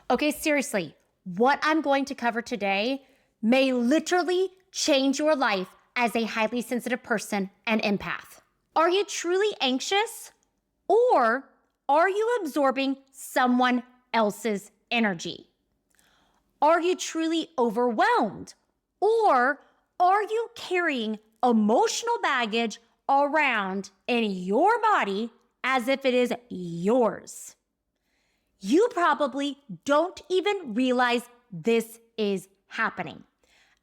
Okay, seriously, what I'm going to cover today may literally change your life as a highly sensitive person and empath. Are you truly anxious, or are you absorbing someone else's energy? Are you truly overwhelmed, or are you carrying emotional baggage around in your body as if it is yours? You probably don't even realize this is happening.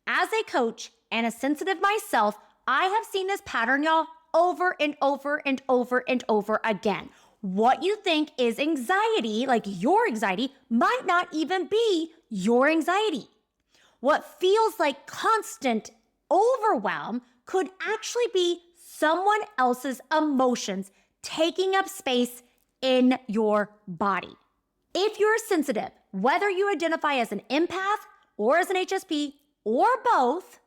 As a coach and a sensitive myself, I have seen this pattern, y'all, over and over and over and over again. What you think is anxiety, like your anxiety, might not even be your anxiety. What feels like constant overwhelm could actually be someone else's emotions taking up space in your body. If you're sensitive, whether you identify as an empath or as an HSP or both,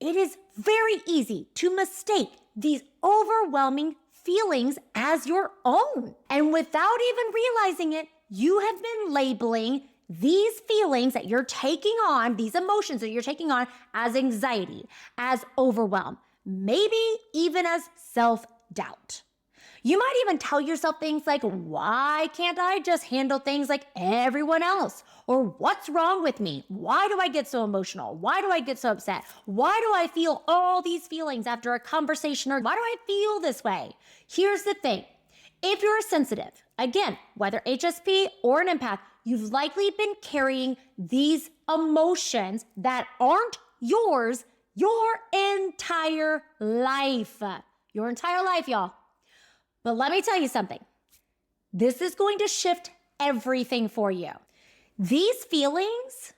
it is very easy to mistake these overwhelming feelings as your own. And without even realizing it, you have been labeling these feelings that you're taking on, these emotions that you're taking on, as anxiety, as overwhelm, maybe even as self-doubt. You might even tell yourself things like, why can't I just handle things like everyone else? Or what's wrong with me? Why do I get so emotional? Why do I get so upset? Why do I feel all these feelings after a conversation? Or why do I feel this way? Here's the thing. If you're sensitive, again, whether HSP or an empath, you've likely been carrying these emotions that aren't yours your entire life. Your entire life, y'all. But let me tell you something. This is going to shift everything for you. These feelings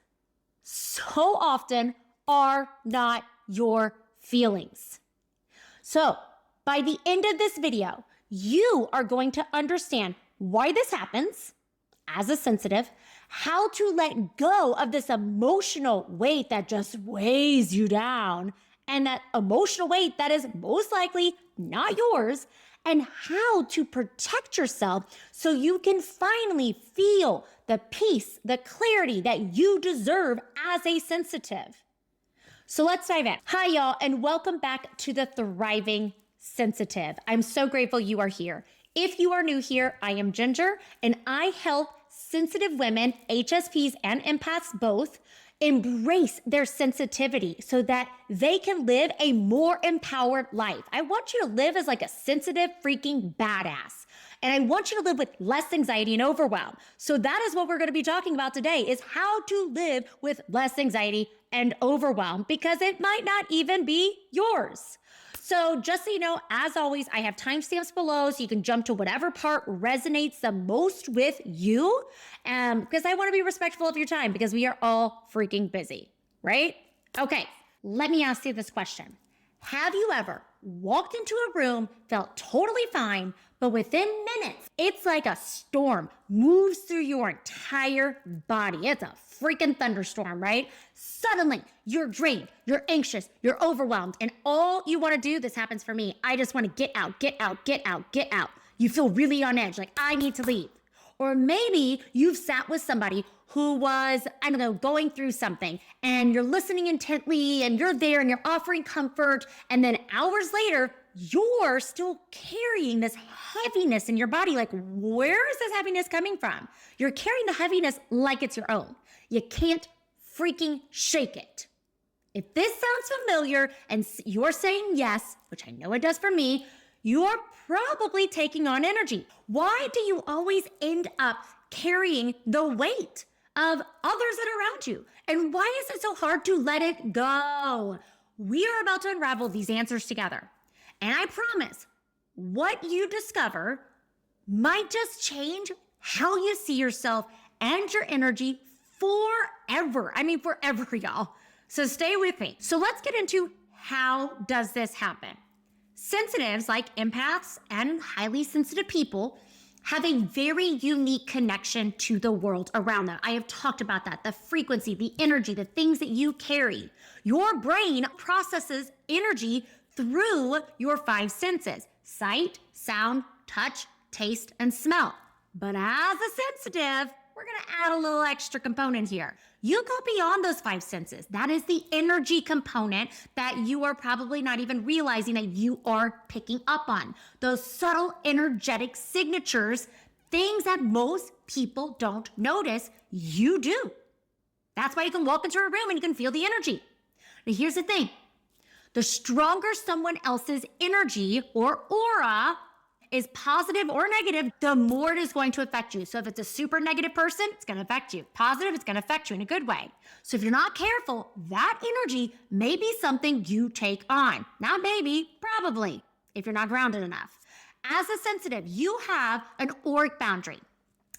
so often are not your feelings. So by the end of this video, you are going to understand why this happens as a sensitive, how to let go of this emotional weight that just weighs you down, and that emotional weight that is most likely not yours, and how to protect yourself so you can finally feel the peace, the clarity that you deserve as a sensitive. So let's dive in. Hi, y'all, and welcome back to the Thriving Sensitive. I'm so grateful you are here. If you are new here, I am Ginger, and I help sensitive women, HSPs and empaths both, embrace their sensitivity so that they can live a more empowered life. I want you to live as like a sensitive freaking badass. And I want you to live with less anxiety and overwhelm. So that is what we're going to be talking about today, is how to live with less anxiety and overwhelm, because it might not even be yours. So just so you know, as always, I have timestamps below so you can jump to whatever part resonates the most with you, because I want to be respectful of your time, because we are all freaking busy, right? Okay, let me ask you this question. Have you ever walked into a room, felt totally fine, but within minutes, it's like a storm moves through your entire body? It's a freaking thunderstorm, right? Suddenly, you're drained, you're anxious, you're overwhelmed, and all you want to do, this happens for me, I just want to get out, get out, get out, get out. You feel really on edge, like I need to leave. Or maybe you've sat with somebody who was, I don't know, going through something, and you're listening intently, and you're there, and you're offering comfort, and then hours later, you're still carrying this heaviness in your body. Like, where is this heaviness coming from? You're carrying the heaviness like it's your own. You can't freaking shake it. If this sounds familiar and you're saying yes, which I know it does for me, you are probably taking on energy. Why do you always end up carrying the weight of others that are around you? And why is it so hard to let it go? We are about to unravel these answers together. And I promise, what you discover might just change how you see yourself and your energy forever. I mean, forever, y'all. So stay with me. So let's get into, how does this happen? Sensitives, like empaths and highly sensitive people, have a very unique connection to the world around them. I have talked about that, the frequency, the energy, the things that you carry. Your brain processes energy through your 5 senses: sight, sound, touch, taste, and smell. But as a sensitive, we're gonna add a little extra component here. You go beyond those five senses. That is the energy component that you are probably not even realizing that you are picking up on. Those subtle energetic signatures, things that most people don't notice, you do. That's why you can walk into a room and you can feel the energy. Now here's the thing. The stronger someone else's energy or aura is positive or negative, the more it is going to affect you. So if it's a super negative person, it's going to affect you. Positive, it's going to affect you in a good way. So if you're not careful, that energy may be something you take on. Not maybe, probably, if you're not grounded enough. As a sensitive, you have an auric boundary.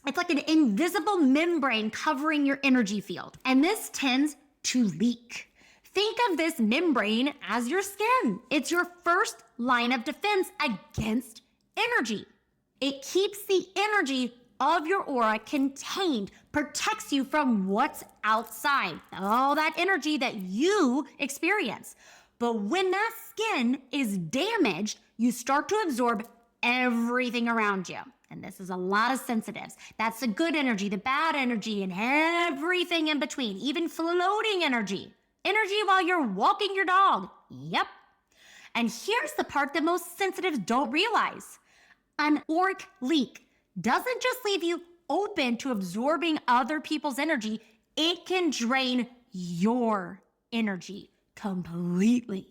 It's like an invisible membrane covering your energy field. And this tends to leak. Think of this membrane as your skin. It's your first line of defense against energy. It keeps the energy of your aura contained, protects you from what's outside, all that energy that you experience. But when that skin is damaged, you start to absorb everything around you. And this is a lot of sensitives. That's the good energy, the bad energy, and everything in between, even floating energy. Energy while you're walking your dog. Yep. And here's the part that most sensitives don't realize. An auric leak doesn't just leave you open to absorbing other people's energy, it can drain your energy completely.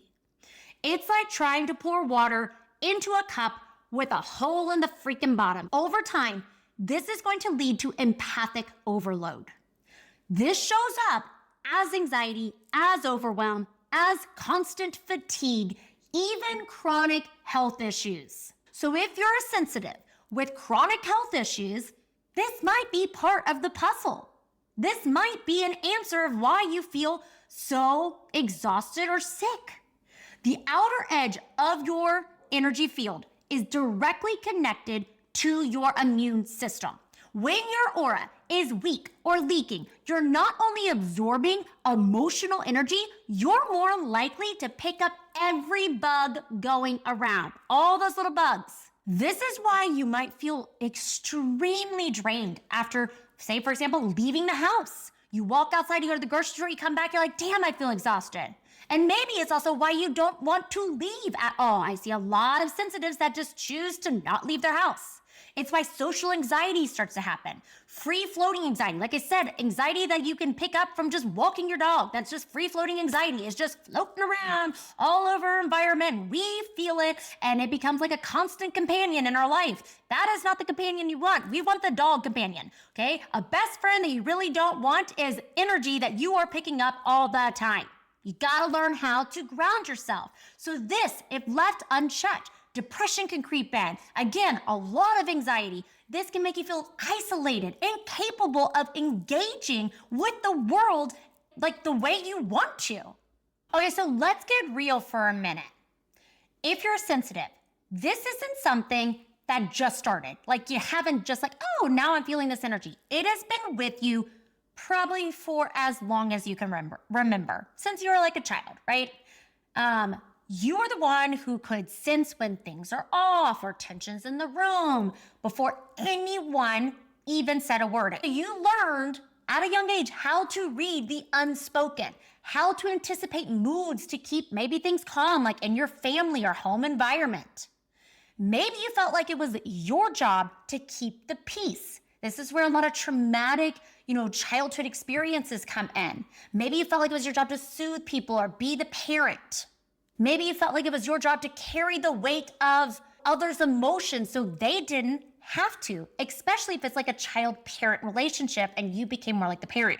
It's like trying to pour water into a cup with a hole in the freaking bottom. Over time, this is going to lead to empathic overload. This shows up as anxiety, as overwhelm, as constant fatigue, even chronic health issues. So if you're a sensitive with chronic health issues, this might be part of the puzzle. This might be an answer of why you feel so exhausted or sick. The outer edge of your energy field is directly connected to your immune system. When your aura is weak or leaking, you're not only absorbing emotional energy, you're more likely to pick up every bug going around, all those little bugs. This is why you might feel extremely drained after, say, for example, leaving the house. You walk outside, you go to the grocery store, you come back, you're like, damn, I feel exhausted. And maybe it's also why you don't want to leave at all. I see a lot of sensitives that just choose to not leave their house. It's why social anxiety starts to happen. Free-floating anxiety. Like I said, anxiety that you can pick up from just walking your dog. That's just free-floating anxiety. It's just floating around all over our environment. We feel it, and it becomes like a constant companion in our life. That is not the companion you want. We want the dog companion, okay? A best friend that you really don't want is energy that you are picking up all the time. You gotta learn how to ground yourself. So this, if left unchecked, depression can creep in. Again, a lot of anxiety. This can make you feel isolated, incapable of engaging with the world like the way you want to. Okay, so let's get real for a minute. If you're sensitive, this isn't something that just started. Like you haven't just like, oh, now I'm feeling this energy. It has been with you probably for as long as you can remember, since you were like a child, right? You're the one who could sense when things are off or tensions in the room before anyone even said a word. You learned at a young age how to read the unspoken, how to anticipate moods to keep maybe things calm, like in your family or home environment. Maybe you felt like it was your job to keep the peace. This is where a lot of traumatic, childhood experiences come in. Maybe you felt like it was your job to soothe people or be the parent. Maybe you felt like it was your job to carry the weight of others' emotions so they didn't have to, especially if it's like a child-parent relationship and you became more like the parent.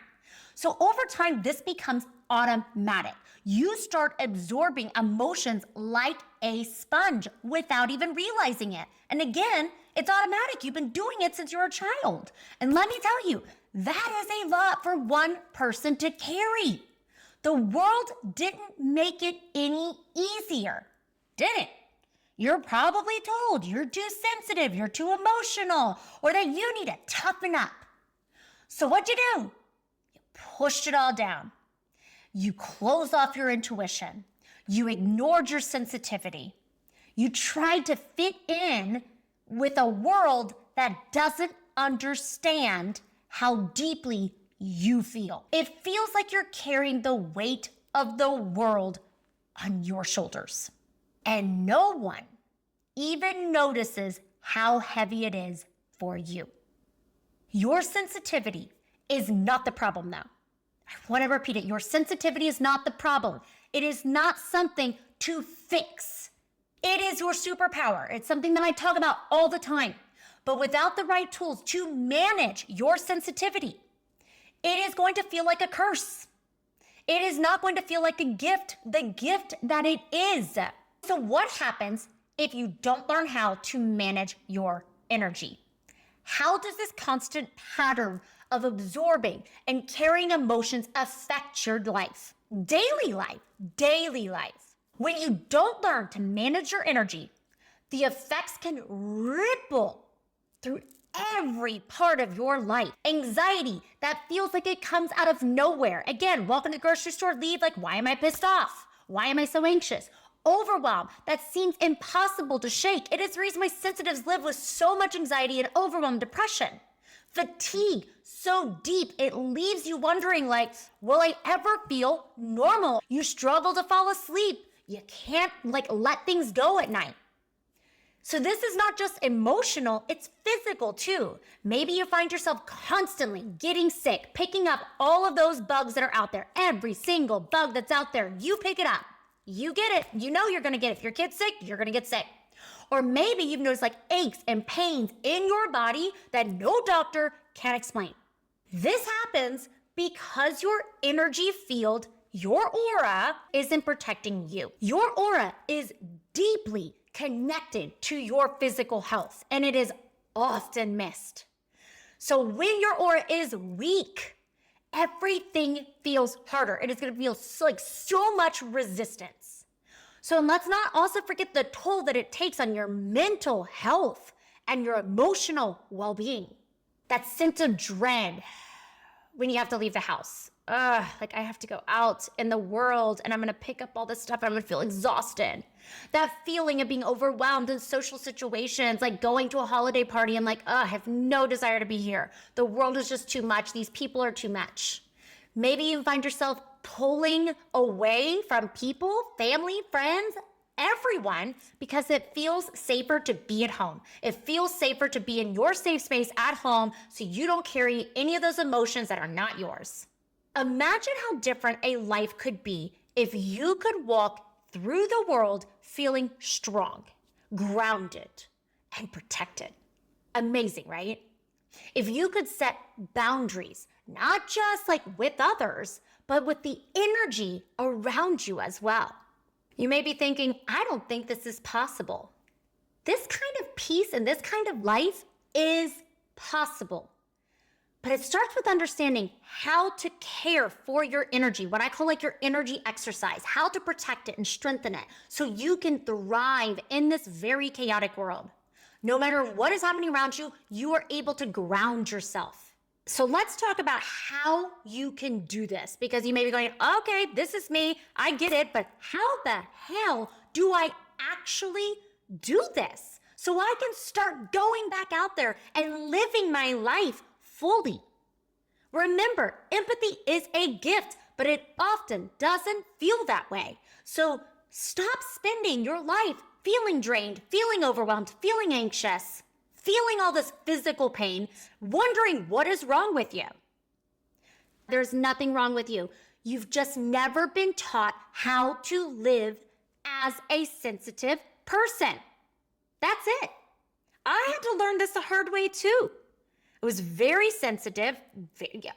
So over time, this becomes automatic. You start absorbing emotions like a sponge without even realizing it. And again, it's automatic. You've been doing it since you were a child. And let me tell you, that is a lot for one person to carry. The world didn't make it any easier, did it? You're probably told you're too sensitive, you're too emotional, or that you need to toughen up. So what'd you do? You pushed it all down. You closed off your intuition. You ignored your sensitivity. You tried to fit in with a world that doesn't understand how deeply you feel. It feels like you're carrying the weight of the world on your shoulders. And no one even notices how heavy it is for you. Your sensitivity is not the problem, though. I want to repeat it. Your sensitivity is not the problem. It is not something to fix. It is your superpower. It's something that I talk about all the time. But without the right tools to manage your sensitivity, it is going to feel like a curse. It is not going to feel like a gift, the gift that it is. So what happens if you don't learn how to manage your energy? How does this constant pattern of absorbing and carrying emotions affect your life? Daily life. When you don't learn to manage your energy, the effects can ripple through every part of your life. Anxiety that feels like it comes out of nowhere. Again, walk in the grocery store, leave like, why am I pissed off? Why am I so anxious? Overwhelm that seems impossible to shake. It is the reason why sensitives live with so much anxiety and overwhelm, depression. Fatigue so deep it leaves you wondering like, will I ever feel normal? You struggle to fall asleep. You can't let things go at night. So this is not just emotional, it's physical too. Maybe you find yourself constantly getting sick, picking up all of those bugs that are out there. Every single bug that's out there, you pick it up. You get it. You know you're going to get it. If your kid's sick, you're going to get sick. Or maybe you've noticed like aches and pains in your body that no doctor can explain. This happens because your energy field, your aura, isn't protecting you. Your aura is deeply connected to your physical health, and it is often missed. So when your aura is weak, everything feels harder. It is going to feel so much resistance. So let's not also forget the toll that it takes on your mental health and your emotional well-being. That sense of dread when you have to leave the house. I have to go out in the world and I'm going to pick up all this stuff and I'm going to feel exhausted. That feeling of being overwhelmed in social situations, like going to a holiday party and I have no desire to be here. The world is just too much. These people are too much. Maybe you find yourself pulling away from people, family, friends, everyone, because it feels safer to be at home. It feels safer to be in your safe space at home so you don't carry any of those emotions that are not yours. Imagine how different a life could be if you could walk through the world feeling strong, grounded, and protected. Amazing, right? If you could set boundaries, not just with others, but with the energy around you as well. You may be thinking, I don't think this is possible. This kind of peace and this kind of life is possible. But it starts with understanding how to care for your energy, what I call your energy exercise, how to protect it and strengthen it so you can thrive in this very chaotic world. No matter what is happening around you, you are able to ground yourself. So let's talk about how you can do this, because you may be going, okay, this is me, I get it, but how the hell do I actually do this so I can start going back out there and living my life fully? Remember, empathy is a gift, but it often doesn't feel that way. So stop spending your life feeling drained, feeling overwhelmed, feeling anxious, feeling all this physical pain, wondering what is wrong with you. There's nothing wrong with you. You've just never been taught how to live as a sensitive person. That's it. I had to learn this the hard way too. I was very sensitive,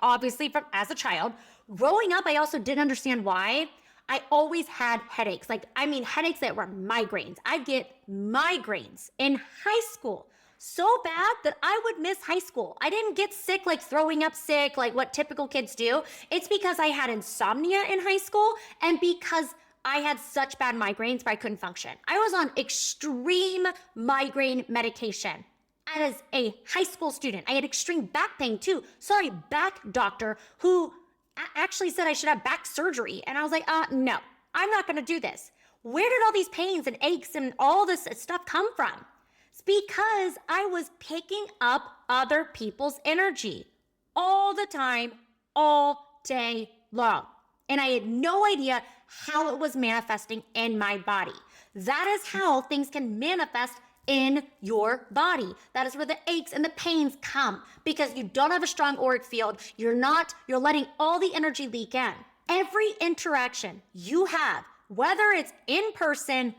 obviously as a child. Growing up, I also didn't understand why. I always had headaches. Headaches that were migraines. I'd get migraines in high school so bad that I would miss high school. I didn't get sick, throwing up sick, what typical kids do. It's because I had insomnia in high school and because I had such bad migraines where I couldn't function. I was on extreme migraine medication. As a high school student, I had extreme back pain too. Sorry, back doctor who actually said I should have back surgery. And I was like, no, I'm not going to do this. Where did all these pains and aches and all this stuff come from? It's because I was picking up other people's energy. all the time, all day long. And I had no idea how it was manifesting in my body. That is how things can manifest in your body. That is where the aches and the pains come, because you don't have a strong auric field. You're letting all the energy leak in. Every interaction you have, whether it's in person,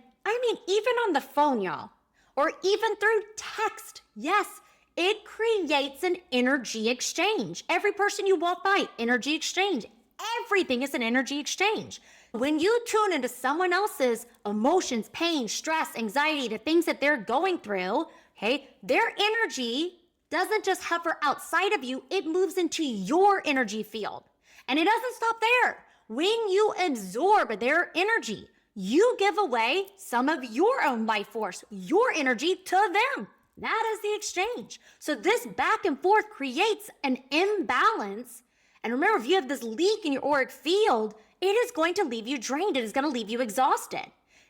even on the phone, y'all, or even through text, yes, it creates an energy exchange. Every person you walk by, energy exchange. Everything is an energy exchange. When you tune into someone else's emotions, pain, stress, anxiety, the things that they're going through, okay, their energy doesn't just hover outside of you, it moves into your energy field. And it doesn't stop there. When you absorb their energy, you give away some of your own life force, your energy to them. That is the exchange. So this back and forth creates an imbalance. And remember, if you have this leak in your auric field, it is going to leave you drained. It is going to leave you exhausted.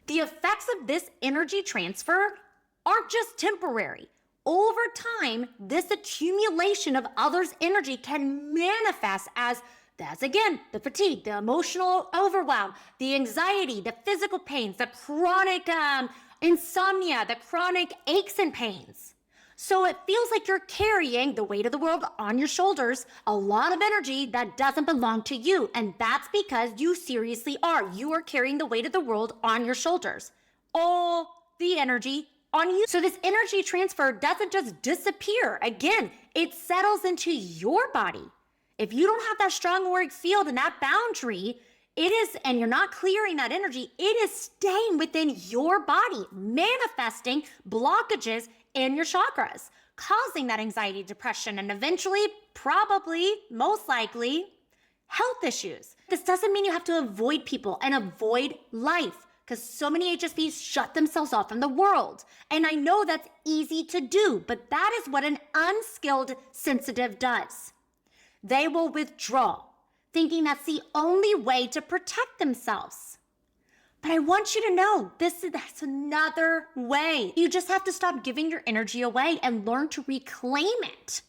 The effects of this energy transfer aren't just temporary. Over time, this accumulation of others' energy can manifest as, that's again, the fatigue, the emotional overwhelm, the anxiety, the physical pains, the chronic insomnia, the chronic aches and pains. So it feels like you're carrying the weight of the world on your shoulders, a lot of energy that doesn't belong to you. And that's because you seriously are. You are carrying the weight of the world on your shoulders. All the energy on you. So this energy transfer doesn't just disappear. Again, it settles into your body. If you don't have that strong auric field and that boundary, and you're not clearing that energy, it is staying within your body, manifesting blockages in your chakras, causing that anxiety, depression, and eventually, probably, most likely, health issues. This doesn't mean you have to avoid people and avoid life, because so many HSPs shut themselves off from the world. And I know that's easy to do, but that is what an unskilled sensitive does. They will withdraw, thinking that's the only way to protect themselves. But I want you to know, that's another way. You just have to stop giving your energy away and learn to reclaim it.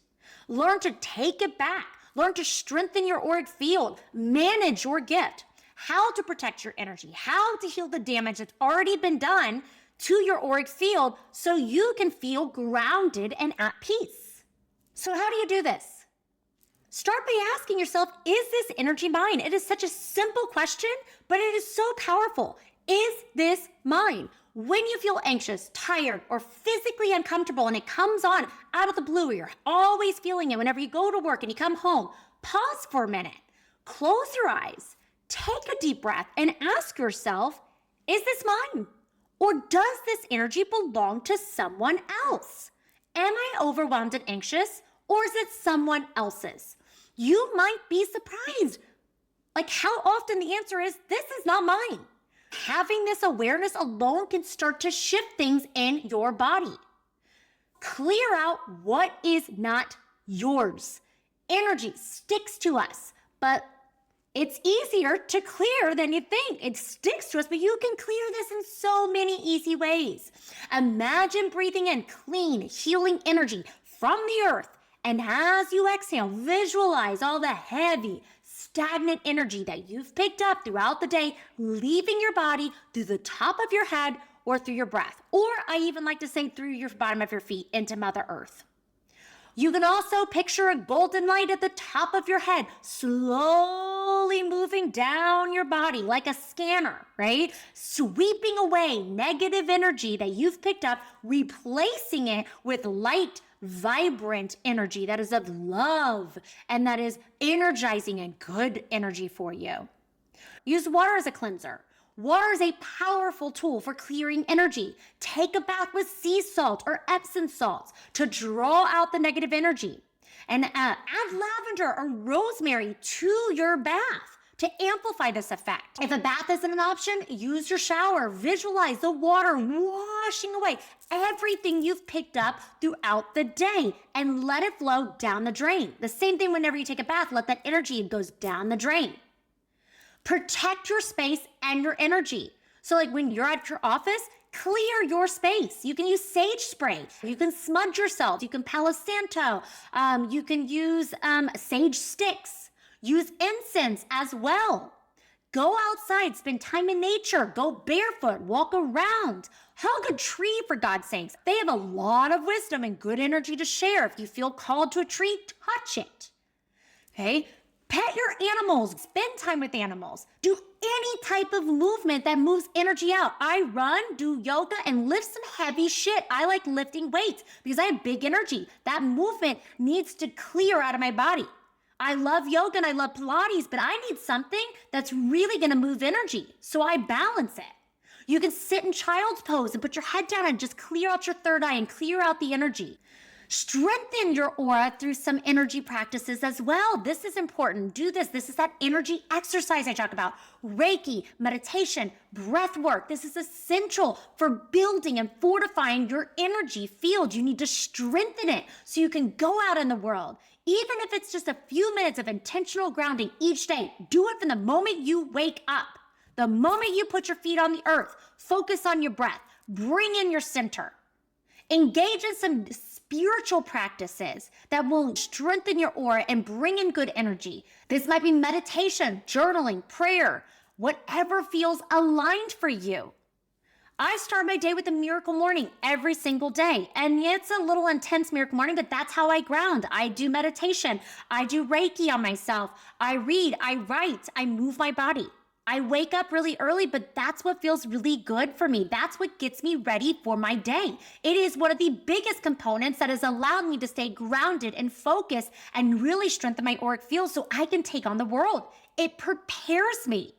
Learn to take it back. Learn to strengthen your auric field. Manage your gift. How to protect your energy. How to heal the damage that's already been done to your auric field so you can feel grounded and at peace. So how do you do this? Start by asking yourself, is this energy mine? It is such a simple question, but it is so powerful. Is this mine? When you feel anxious, tired, or physically uncomfortable and it comes on out of the blue, you're always feeling it whenever you go to work and you come home, pause for a minute, close your eyes, take a deep breath and ask yourself, is this mine? Or does this energy belong to someone else? Am I overwhelmed and anxious, or is it someone else's? You might be surprised, like how often the answer is, this is not mine. Having this awareness alone can start to shift things in your body. Clear out what is not yours. Energy sticks to us, but it's easier to clear than you think. It sticks to us, but you can clear this in so many easy ways. Imagine breathing in clean, healing energy from the earth. And as you exhale, visualize all the heavy, stagnant energy that you've picked up throughout the day, leaving your body through the top of your head or through your breath. Or I even like to say through your bottom of your feet into Mother Earth. You can also picture a golden light at the top of your head, slowly moving down your body like a scanner, right? Sweeping away negative energy that you've picked up, replacing it with light, vibrant energy that is of love and that is energizing and good energy for you. Use water as a cleanser. Water is a powerful tool for clearing energy. Take a bath with sea salt or Epsom salts to draw out the negative energy. And add lavender or rosemary to your bath to amplify this effect. If a bath isn't an option, use your shower. Visualize the water washing away everything you've picked up throughout the day and let it flow down the drain. The same thing whenever you take a bath, let that energy goes down the drain. Protect your space and your energy. So like when you're at your office, clear your space. You can use sage spray. You can smudge yourself. You can Palo Santo. You can use sage sticks. Use incense as well. Go outside, spend time in nature, go barefoot, walk around, hug a tree for God's sakes. They have a lot of wisdom and good energy to share. If you feel called to a tree, touch it. Okay? Pet your animals, spend time with animals. Do any type of movement that moves energy out. I run, do yoga, and lift some heavy shit. I like lifting weights because I have big energy. That movement needs to clear out of my body. I love yoga and I love Pilates, but I need something that's really gonna move energy, so I balance it. You can sit in child's pose and put your head down and just clear out your third eye and clear out the energy. Strengthen your aura through some energy practices as well. This is important. Do this. This is that energy exercise I talk about. Reiki, meditation, breath work. This is essential for building and fortifying your energy field. You need to strengthen it so you can go out in the world. Even if it's just a few minutes of intentional grounding each day, do it from the moment you wake up. The moment you put your feet on the earth, focus on your breath, bring in your center. Engage in some spiritual practices that will strengthen your aura and bring in good energy. This might be meditation, journaling, prayer, whatever feels aligned for you. I start my day with a miracle morning every single day. And it's a little intense miracle morning, but that's how I ground. I do meditation. I do Reiki on myself. I read, I write, I move my body. I wake up really early, but that's what feels really good for me. That's what gets me ready for my day. It is one of the biggest components that has allowed me to stay grounded and focused and really strengthen my auric field so I can take on the world. It prepares me.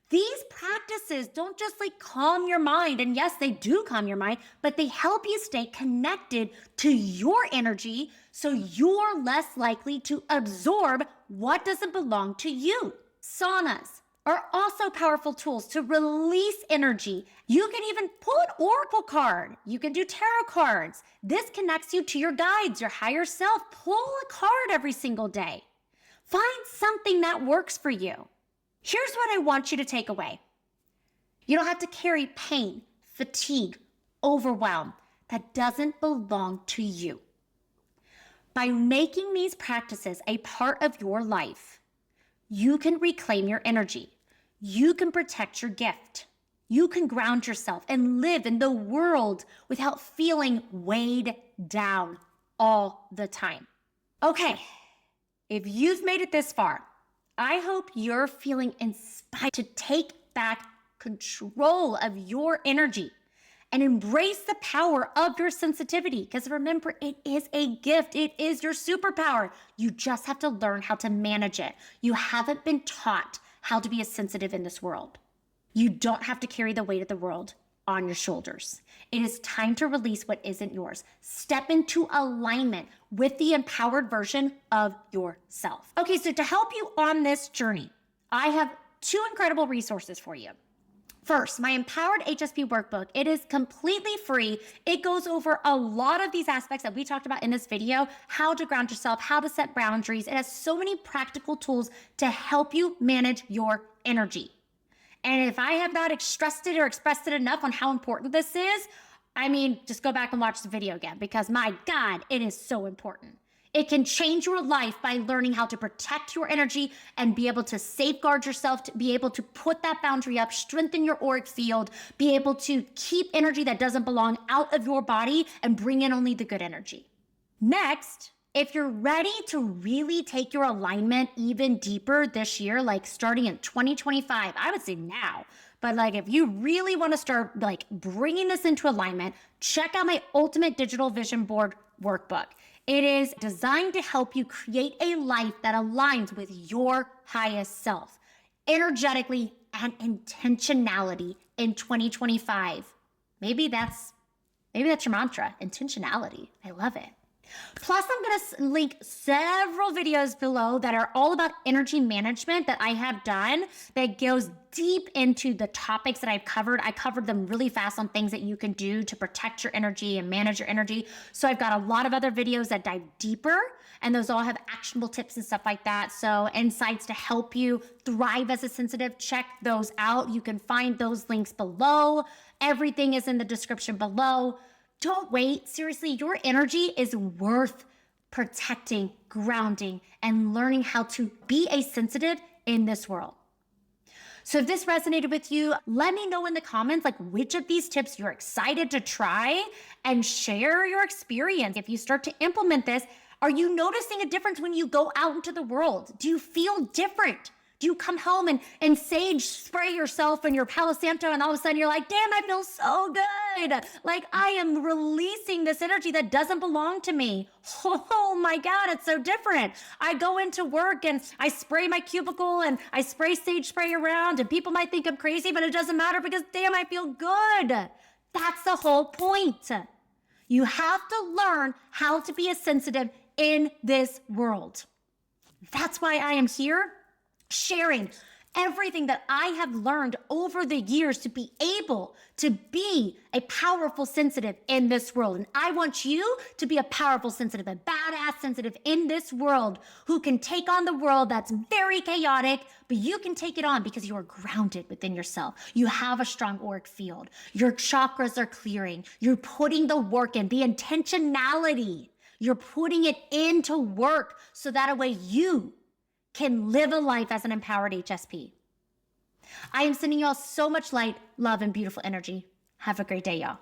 These practices don't just calm your mind, and yes, they do calm your mind, but they help you stay connected to your energy so you're less likely to absorb what doesn't belong to you. Saunas are also powerful tools to release energy. You can even pull an oracle card. You can do tarot cards. This connects you to your guides, your higher self. Pull a card every single day. Find something that works for you. Here's what I want you to take away. You don't have to carry pain, fatigue, overwhelm that doesn't belong to you. By making these practices a part of your life, you can reclaim your energy. You can protect your gift. You can ground yourself and live in the world without feeling weighed down all the time. Okay, if you've made it this far, I hope you're feeling inspired to take back control of your energy and embrace the power of your sensitivity. Because remember, it is a gift. It is your superpower. You just have to learn how to manage it. You haven't been taught how to be as sensitive in this world. You don't have to carry the weight of the world on your shoulders. It is time to release what isn't yours. Step into alignment with the empowered version of yourself. Okay, so to help you on this journey, I have 2 incredible resources for you. First, my Empowered HSP workbook. It is completely free. It goes over a lot of these aspects that we talked about in this video, how to ground yourself, how to set boundaries. It has so many practical tools to help you manage your energy. And if I have not stressed it or expressed it enough on how important this is, just go back and watch the video again, because my God, it is so important. It can change your life by learning how to protect your energy and be able to safeguard yourself, to be able to put that boundary up, strengthen your auric field, be able to keep energy that doesn't belong out of your body and bring in only the good energy. Next, if you're ready to really take your alignment even deeper this year, starting in 2025, I would say now, but if you really want to start bringing this into alignment, check out my Ultimate Digital Vision Board workbook. It is designed to help you create a life that aligns with your highest self, energetically and intentionality in 2025. Maybe that's your mantra, intentionality. I love it. Plus, I'm going to link several videos below that are all about energy management that I have done that goes deep into the topics that I've covered. I covered them really fast on things that you can do to protect your energy and manage your energy. So I've got a lot of other videos that dive deeper, and those all have actionable tips and stuff like that. So insights to help you thrive as a sensitive, check those out. You can find those links below. Everything is in the description below. Don't wait. Seriously, your energy is worth protecting, grounding, and learning how to be a sensitive in this world. So if this resonated with you, let me know in the comments like which of these tips you're excited to try, and share your experience. If you start to implement this, are you noticing a difference when you go out into the world? Do you feel different? Do you come home and sage spray yourself in your Palo Santo, and all of a sudden you're like, damn, I feel so good. Like I am releasing this energy that doesn't belong to me. Oh my God, it's so different. I go into work and I spray my cubicle and I spray sage spray around, and people might think I'm crazy, but it doesn't matter because damn, I feel good. That's the whole point. You have to learn how to be a sensitive in this world. That's why I am here, sharing everything that I have learned over the years to be able to be a powerful sensitive in this world. And I want you to be a powerful sensitive, a badass sensitive in this world who can take on the world that's very chaotic, but you can take it on because you are grounded within yourself. You have a strong auric field. Your chakras are clearing. You're putting the work in, the intentionality. You're putting it into work so that way you can live a life as an empowered HSP. I am sending y'all so much light, love, and beautiful energy. Have a great day, y'all.